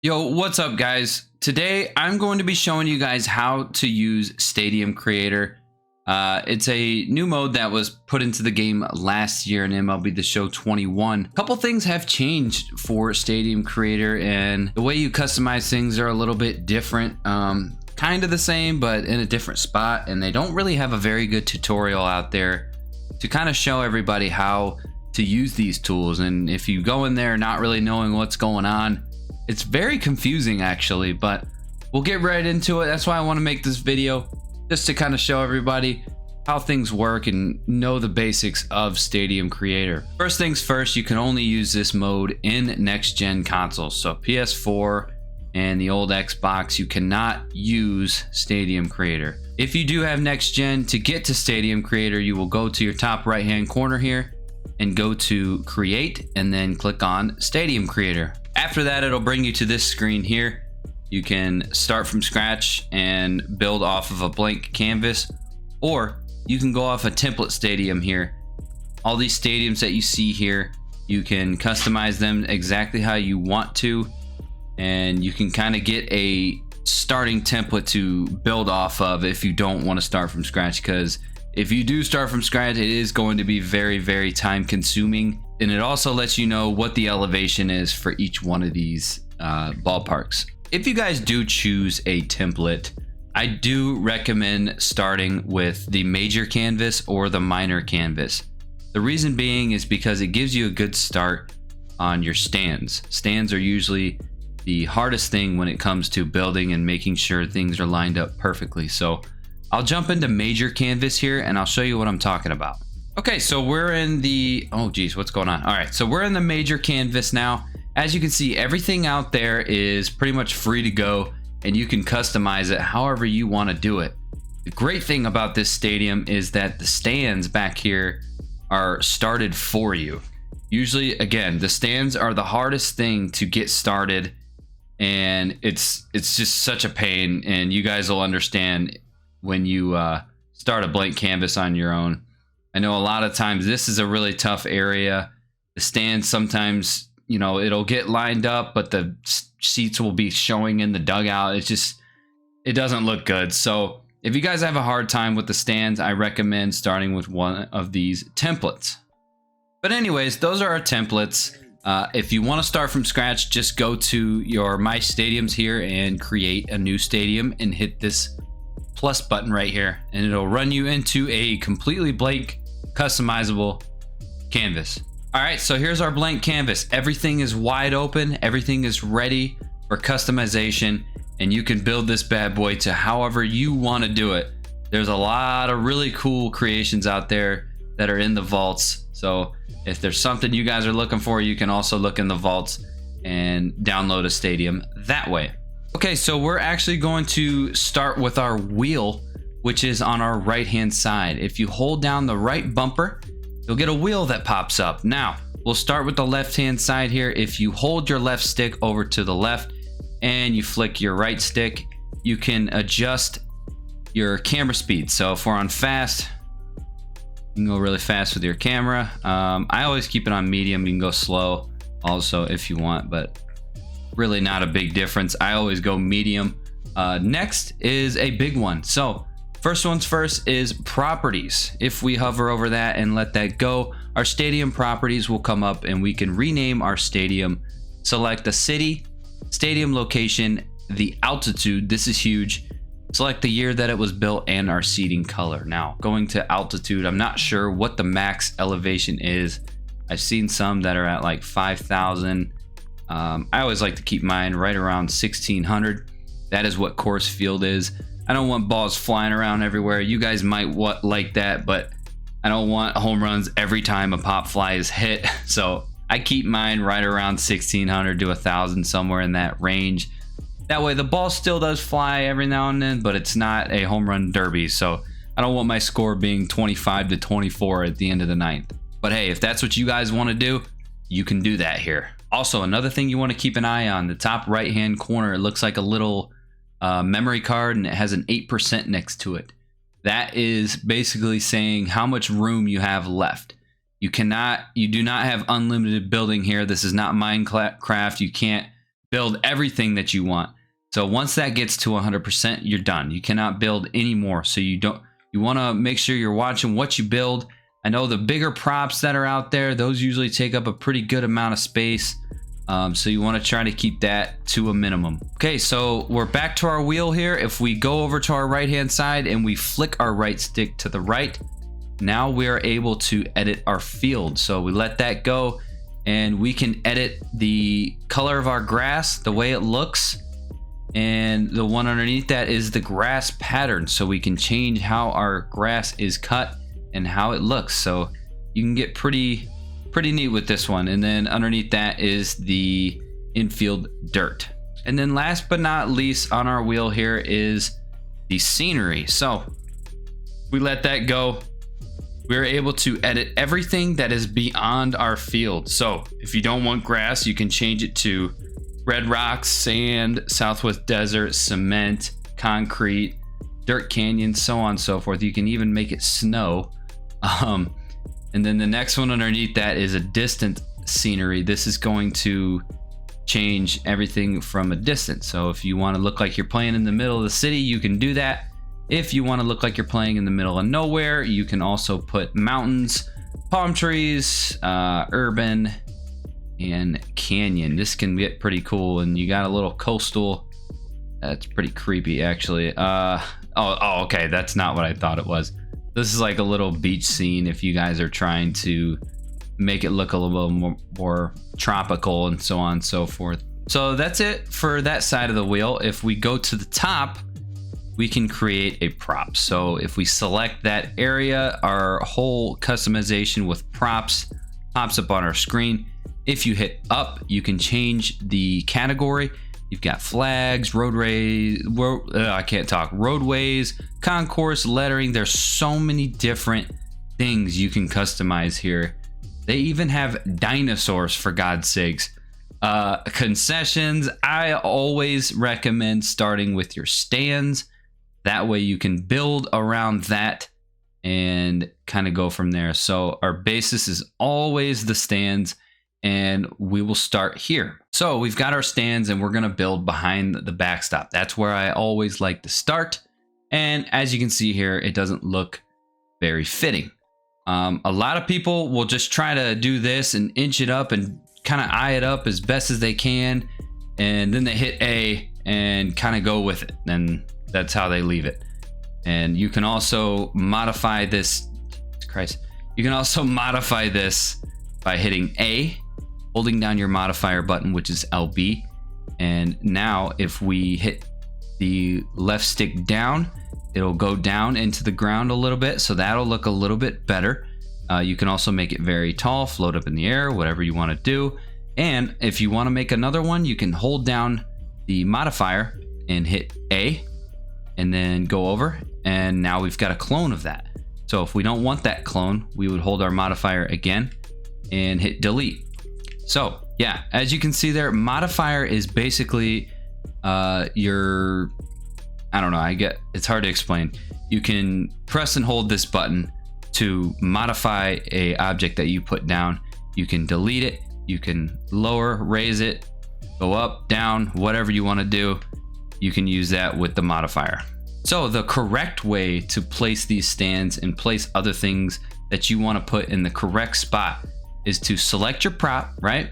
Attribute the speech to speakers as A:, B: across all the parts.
A: Yo, what's up guys? Today I'm going to be showing you guys how to use Stadium Creator. It's a new mode that was put into the game last year in MLB The Show 21. A couple things have changed for Stadium Creator, and the way you customize things are a little bit different. Kind of the same, but in a different spot, and they don't really have a very good tutorial out there to kind of show everybody how to use these tools. And if you go in there not really knowing what's going on, it's very confusing actually, but we'll get right into it. That's why I want to make this video, just to kind of show everybody how things work and know the basics of Stadium Creator. First things first, you can only use this mode in next gen consoles. So PS4 and the old Xbox, you cannot use Stadium Creator. If you do have next gen, to get to Stadium Creator, you will go to your top right hand corner here and go to Create and then click on Stadium Creator. After that, it'll bring you to this screen here. You can start from scratch and build off of a blank canvas, or you can go off a template stadium here. All these stadiums that you see here, you can customize them exactly how you want to, and you can kind of get a starting template to build off of if you don't want to start from scratch, because if you do start from scratch, it is going to be very, very time consuming. And it also lets you know what the elevation is for each one of these ballparks. If you guys do choose a template, I do recommend starting with the major canvas or the minor canvas. The reason being is because it gives you a good start on your stands. Stands are usually the hardest thing when it comes to building and making sure things are lined up perfectly. So I'll jump into major canvas here and I'll show you what I'm talking about. Okay, so we're in the, oh geez, what's going on? All right, so we're in the major canvas now. As you can see, everything out there is pretty much free to go, and you can customize it however you want to do it. The great thing about this stadium is that the stands back here are started for you. Usually, again, the stands are the hardest thing to get started, and it's just such a pain, and you guys will understand when you start a blank canvas on your own. I know a lot of times this is a really tough area. The stands sometimes, you know, it'll get lined up, but the seats will be showing in the dugout. It doesn't look good. So if you guys have a hard time with the stands, I recommend starting with one of these templates. But anyways, those are our templates. If you want to start from scratch, just go to your My Stadiums here and create a new stadium and hit this plus button right here, and it'll run you into a completely blank customizable canvas. All right, so here's our blank canvas. Everything is wide open, everything is ready for customization, and you can build this bad boy to however you want to do it. There's a lot of really cool creations out there that are in the vaults, so if there's something you guys are looking for, you can also look in the vaults and download a stadium that way. Okay, so we're actually going to start with our wheel, which is on our right hand side. If you hold down the right bumper, you'll get a wheel that pops up. Now, we'll start with the left hand side here. If you hold your left stick over to the left and you flick your right stick, you can adjust your camera speed. So if we're on fast, you can go really fast with your camera. I always keep it on medium. You can go slow also if you want, but really not a big difference. I always go medium. Next is a big one. So first one's first is properties. If we hover over that and let that go, our stadium properties will come up and we can rename our stadium. Select the city, stadium location, the altitude. This is huge. Select the year that it was built and our seating color. Now going to altitude, I'm not sure what the max elevation is. I've seen some that are at like 5,000. I always like to keep mine right around 1,600. That is what course field is. I don't want balls flying around everywhere. You guys might like that, but I don't want home runs every time a pop fly is hit. So I keep mine right around 1,600 to 1,000, somewhere in that range. That way the ball still does fly every now and then, but it's not a home run derby. So I don't want my score being 25 to 24 at the end of the ninth. But hey, if that's what you guys want to do, you can do that here. Also, another thing you want to keep an eye on, the top right hand corner, it looks like a little memory card, and it has an 8% next to it. That is basically saying how much room you have left. You do not have unlimited building here. This is not Minecraft. You can't build everything that you want. So once that gets to 100%, you're done. You cannot build anymore. So you want to make sure you're watching what you build. I know the bigger props that are out there, those usually take up a pretty good amount of space. So you want to try to keep that to a minimum. Okay, so we're back to our wheel here. If we go over to our right hand side and we flick our right stick to the right, now we are able to edit our field. So we let that go and we can edit the color of our grass, the way it looks. And the one underneath that is the grass pattern. So we can change how our grass is cut and how it looks. So you can get pretty neat with this one. And then underneath that is the infield dirt. And then last but not least on our wheel here is the scenery. So we let that go. We're able to edit everything that is beyond our field. So if you don't want grass, you can change it to red rocks, sand, Southwest desert, cement, concrete, dirt canyon, so on and so forth. You can even make it snow. And then the next one underneath that is a distant scenery. This is going to change everything from a distance. So if you want to look like you're playing in the middle of the city, you can do that. If you want to look like you're playing in the middle of nowhere, you can also put mountains, palm trees, urban, and canyon. This can get pretty cool. And you got a little coastal. That's pretty creepy, actually. Okay, that's not what I thought it was. This is like a little beach scene if you guys are trying to make it look a little more tropical and so on and so forth. So that's it for that side of the wheel. If we go to the top, we can create a prop. So if we select that area, our whole customization with props pops up on our screen. If you hit up, you can change the category. You've got flags, roadways, concourse, lettering. There's so many different things you can customize here. They even have dinosaurs, for God's sakes. Concessions, I always recommend starting with your stands. That way you can build around that and kind of go from there. So our basis is always the stands, and we will start here. So we've got our stands and we're going to build behind the backstop. That's where I always like to start. And as you can see here, it doesn't look very fitting. A lot of people will just try to do this and inch it up and kind of eye it up as best as they can. And then they hit A and kind of go with it. And that's how they leave it. And you can also modify this. Christ. You can also modify this by hitting A, holding down your modifier button, which is LB. And now if we hit the left stick down, it'll go down into the ground a little bit. So that'll look a little bit better. You can also make it very tall, float up in the air, whatever you want to do. And if you want to make another one, you can hold down the modifier and hit A and then go over. And now we've got a clone of that. So if we don't want that clone, we would hold our modifier again and hit delete. So yeah, as you can see there, modifier is basically your, I don't know, it's hard to explain. You can press and hold this button to modify a object that you put down. You can delete it, you can lower, raise it, go up, down, whatever you want to do. You can use that with the modifier. So the correct way to place these stands and place other things that you want to put in the correct spot is to select your prop, right?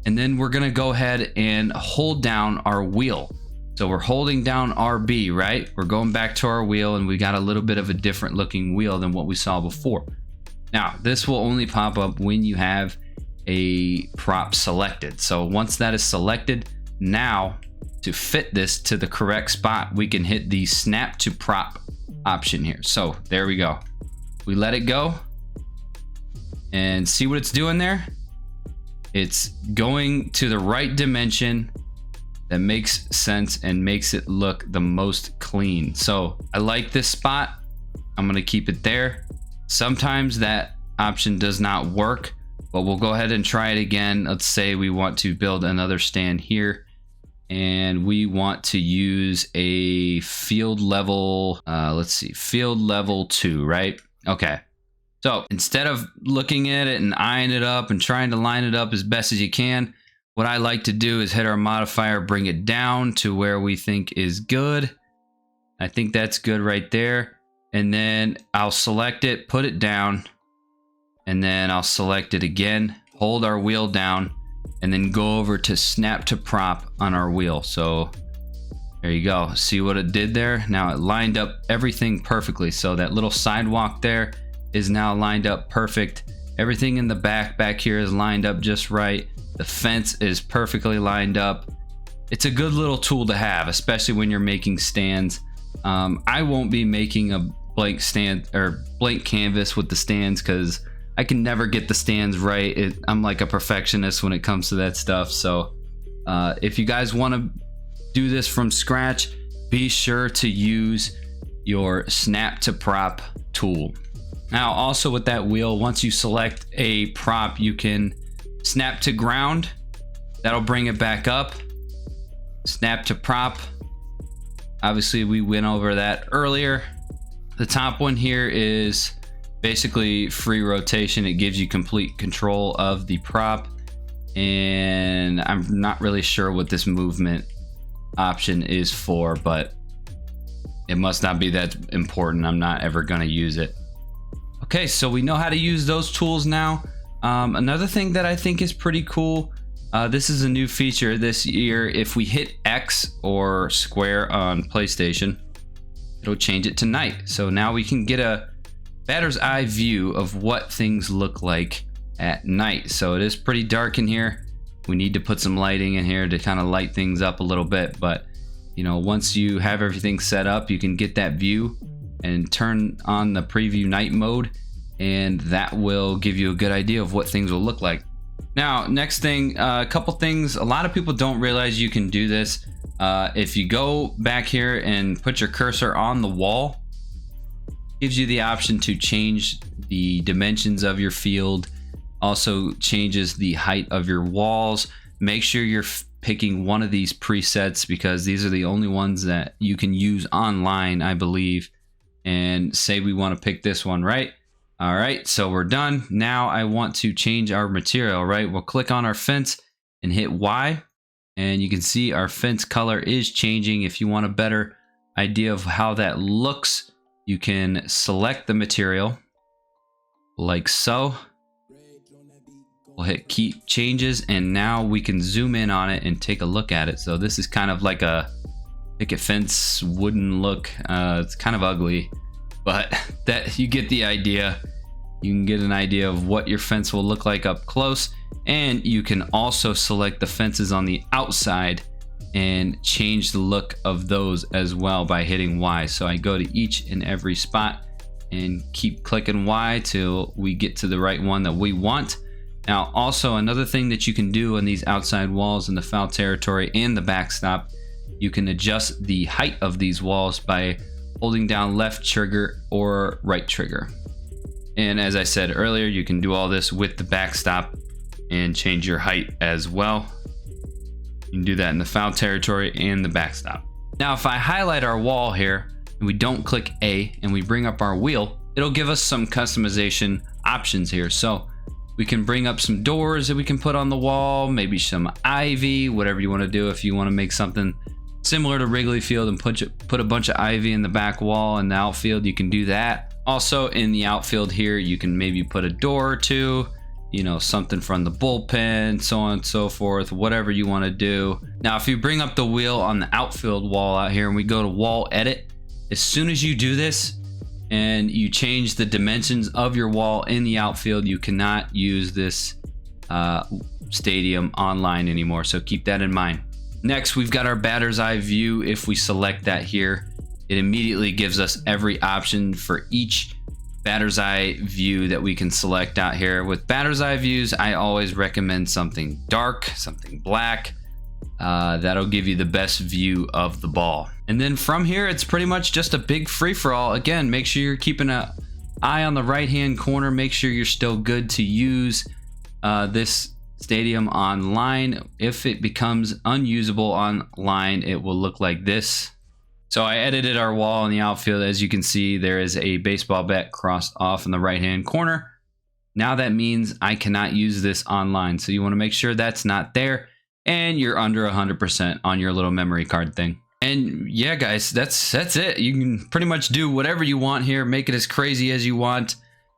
A: And then we're going to go ahead and hold down our wheel. So we're holding down RB, right? We're going back to our wheel and we got a little bit of a different looking wheel than what we saw before. Now, this will only pop up when you have a prop selected. So once that is selected, now to fit this to the correct spot, we can hit the snap to prop option here. So there we go. We let it go and see what it's doing there. It's going to the right dimension that makes sense and makes it look the most clean. So I like this spot. I'm going to keep it there. Sometimes that option does not work, but we'll go ahead and try it again. Let's say we want to build another stand here and we want to use a field level, field level 2, right? Okay. So instead of looking at it and eyeing it up and trying to line it up as best as you can, What I like to do is hit our modifier, bring it down to where we think is good. I think that's good right there. And then I'll select it, put it down, and then I'll select it again, hold our wheel down, and then go over to snap to prop on our wheel. So there you go. See what it did there? Now it lined up everything perfectly. So that little sidewalk there is now lined up perfect. Everything in the back here is lined up just right. The fence is perfectly lined up. It's a good little tool to have, especially when you're making stands. I won't be making a blank stand or blank canvas with the stands because I can never get the stands right. I'm like a perfectionist when it comes to that stuff. So if you guys want to do this from scratch, be sure to use your snap to prop tool. Now also with that wheel, once you select a prop, you can snap to ground. That'll bring it back up. Snap to prop. Obviously we went over that earlier. The top one here is basically free rotation. It gives you complete control of the prop, and I'm not really sure what this movement option is for, but it must not be that important. I'm not ever going to use it. Okay, so we know how to use those tools now. Another thing that I think is pretty cool, this is a new feature this year. If we hit X or square on PlayStation, it'll change it to night. So now we can get a batter's eye view of what things look like at night. So it is pretty dark in here. We need to put some lighting in here to kind of light things up a little bit, but you know, once you have everything set up, you can get that view and turn on the preview night mode, and that will give you a good idea of what things will look like. Now, next thing, a couple things. A lot of people don't realize you can do this. If you go back here and put your cursor on the wall, it gives you the option to change the dimensions of your field. Also changes the height of your walls. Make sure you're picking one of these presets because these are the only ones that you can use online, I believe. And say we want to pick this one, right? All right, so we're done. Now I want to change our material, right? We'll click on our fence and hit Y, and you can see our fence color is changing. If you want a better idea of how that looks, you can select the material like so. We'll hit keep changes, and now we can zoom in on it and take a look at it. So this is kind of like a picket fence wooden look. It's kind of ugly, but that you get the idea. You can get an idea of what your fence will look like up close, and you can also select the fences on the outside and change the look of those as well by hitting Y. So I go to each and every spot and keep clicking Y till we get to the right one that we want. Now also another thing that you can do on these outside walls in the foul territory and the backstop, you can adjust the height of these walls by holding down left trigger or right trigger. And as I said earlier, you can do all this with the backstop and change your height as well. You can do that in the foul territory and the backstop. Now if I highlight our wall here and we don't click A and we bring up our wheel, it'll give us some customization options here. So we can bring up some doors that we can put on the wall, maybe some ivy, whatever you want to do. If you want to make something similar to Wrigley Field and put a bunch of ivy in the back wall and the outfield, you can do that. Also in the outfield here, you can maybe put a door or two, you know, something from the bullpen, so on and so forth, whatever you want to do. Now, if you bring up the wheel on the outfield wall out here and we go to wall edit, as soon as you do this and you change the dimensions of your wall in the outfield, you cannot use this stadium online anymore. So keep that in mind. Next, we've got our batter's eye view. If we select that here, it immediately gives us every option for each batter's eye view that we can select out here. With batter's eye views, I always recommend something dark, something black. That'll give you the best view of the ball. And then from here, it's pretty much just a big free-for-all. Again, make sure you're keeping an eye on the right-hand corner. Make sure you're still good to use this stadium online. If it becomes unusable online, it will look like this. So I edited our wall in the outfield. As you can see, there is a baseball bat crossed off in the right-hand corner. Now that means I cannot use this online. So you want to make sure that's not there. and you're under 100% on your little memory card thing. And yeah, guys, that's it. You can pretty much do whatever you want here. Make it as crazy as you want.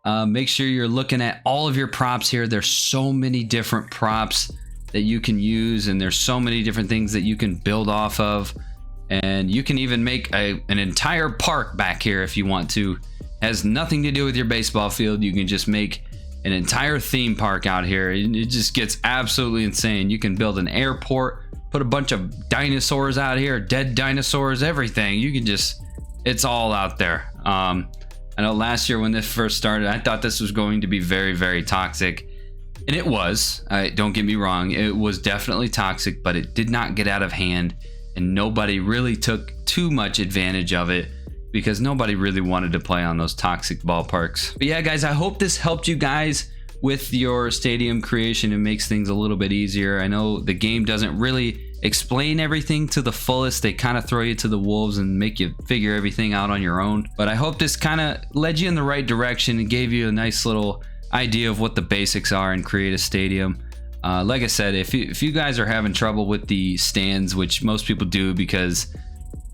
A: Make sure you're looking at all of your props here. There's so many different props that you can use, and there's so many different things that you can build off of. And you can even make an entire park back here if you want to. Has nothing to do with your baseball field. You can just make an entire theme park out here. It just gets absolutely insane. You can build an airport, put a bunch of dinosaurs out here, dead dinosaurs, everything. You can just, it's all out there. I know last year when this first started, I thought this was going to be very, very toxic. And it was. Don't get me wrong. It was definitely toxic, but it did not get out of hand. And nobody really took too much advantage of it, because nobody really wanted to play on those toxic ballparks. But yeah, guys, I hope this helped you guys with your stadium creation and makes things a little bit easier. I know the game doesn't really explain everything to the fullest. They kind of throw you to the wolves and make you figure everything out on your own. But I hope this kind of led you in the right direction and gave you a nice little idea of what the basics are and create a stadium. Like I said, if you guys are having trouble with the stands, which most people do because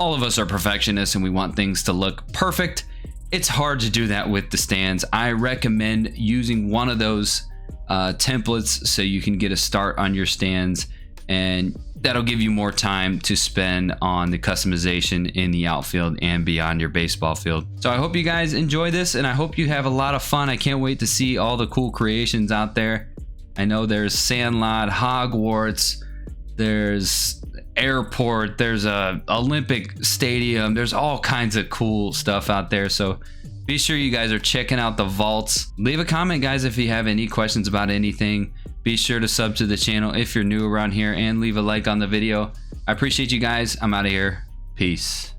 A: all of us are perfectionists and we want things to look perfect, it's hard to do that with the stands. I recommend using one of those templates so you can get a start on your stands, and that'll give you more time to spend on the customization in the outfield and beyond your baseball field. So I hope you guys enjoy this, and I hope you have a lot of fun. I can't wait to see all the cool creations out there. I know there's Sandlot, Hogwarts, there's airport, there's a Olympic stadium, there's all kinds of cool stuff out there. So be sure you guys are checking out the vaults. Leave a comment, guys, if you have any questions about anything. Be sure to sub to the channel if you're new around here, and leave a like on the video. I appreciate you guys. I'm out of here. Peace.